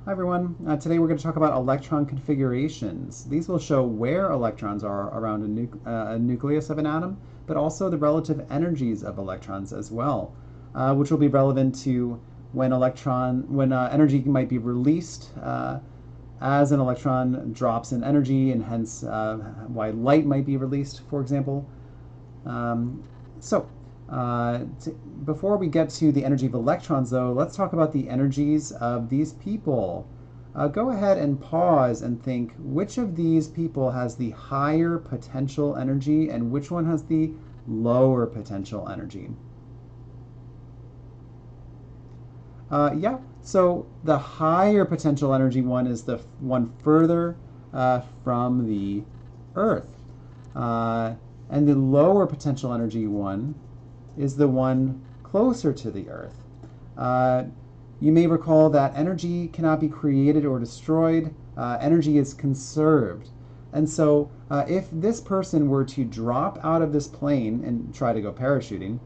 Hi everyone. Today we're going to talk about electron configurations. These will show where electrons are around a nucleus of an atom, but also the relative energies of electrons as well, which will be relevant to when energy might be released as an electron drops in energy, and hence why light might be released, for example. Um, so, Before we get to the energy of electrons, though, let's talk about the energies of these people. Go ahead and pause and think which of these people has the higher potential energy and which one has the lower potential energy. So the higher potential energy one is the one further from the Earth. And the lower potential energy one is the one closer to the Earth. You may recall that energy cannot be created or destroyed. Energy is conserved. And so if this person were to drop out of this plane and try to go parachuting,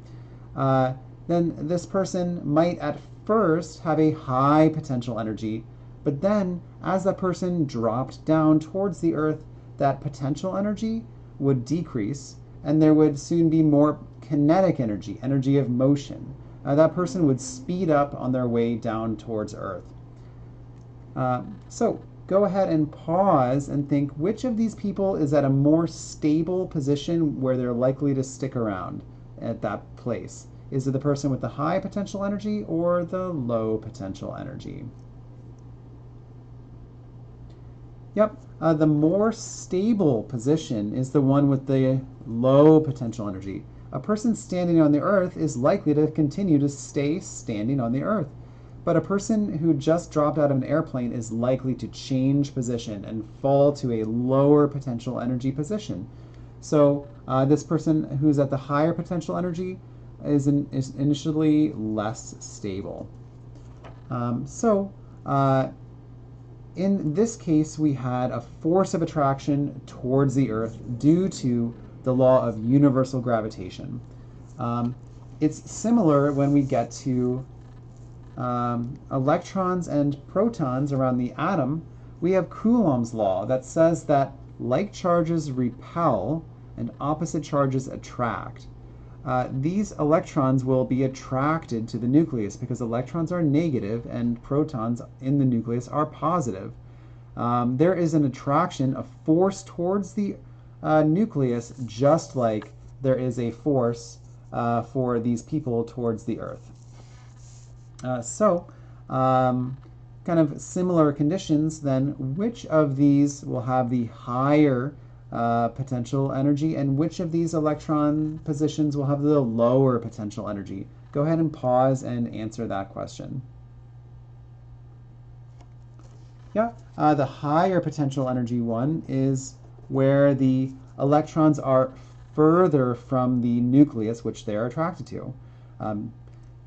then this person might at first have a high potential energy, but then as that person dropped down towards the Earth, that potential energy would decrease, and there would soon be more kinetic energy, energy of motion. That person would speed up on their way down towards Earth. So go ahead and pause and think which of these people is at a more stable position where they're likely to stick around at that place. Is it the person with the high potential energy or the low potential energy? Yep, the more stable position is the one with the low potential energy. A person standing on the Earth is likely to continue to stay standing on the Earth. But a person who just dropped out of an airplane is likely to change position and fall to a lower potential energy position. So this person who's at the higher potential energy is initially less stable. In this case, we had a force of attraction towards the Earth due to the law of universal gravitation. It's similar when we get to electrons and protons around the atom. We have Coulombs Law that says that like charges repel and opposite charges attract. These electrons will be attracted to the nucleus because electrons are negative and protons in the nucleus are positive. There is an attraction, a force towards the nucleus, just like there is a force for these people towards the Earth. Kind of similar conditions, then which of these will have the higher potential energy and which of these electron positions will have the lower potential energy? Go ahead and pause and answer that question. Yeah, the higher potential energy one is where the electrons are further from the nucleus, which they are attracted to.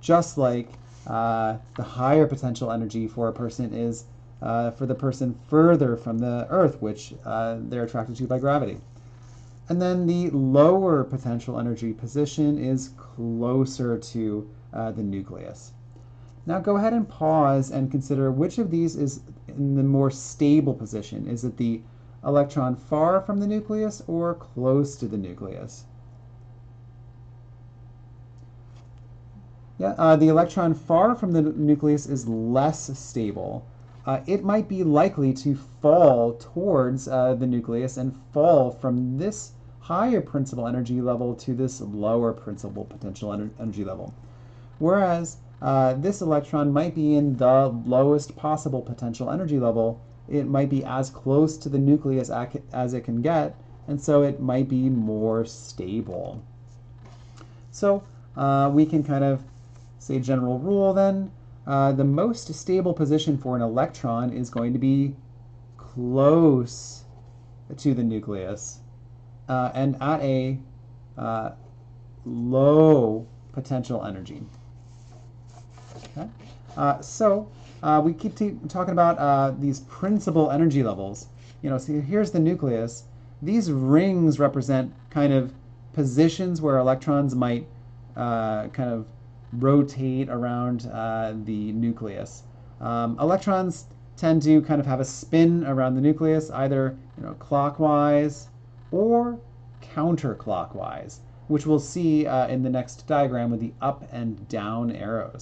Just like the higher potential energy for a person is for the person further from the Earth, which they're attracted to by gravity. And then the lower potential energy position is closer to the nucleus. Now go ahead and pause and consider which of these is in the more stable position. Is it the electron far from the nucleus or close to the nucleus? Yeah, the electron far from the nucleus is less stable. It might be likely to fall towards the nucleus and fall from this higher principal energy level to this lower principal potential energy level. Whereas this electron might be in the lowest possible potential energy level. It might be as close to the nucleus as it can get, and so it might be more stable. So we can kind of say general rule then. The most stable position for an electron is going to be close to the nucleus and at a low potential energy. Okay. We keep talking about these principal energy levels. So here's the nucleus. These rings represent kind of positions where electrons might kind of rotate around the nucleus. Electrons tend to kind of have a spin around the nucleus, either clockwise or counterclockwise, which we'll see in the next diagram with the up and down arrows.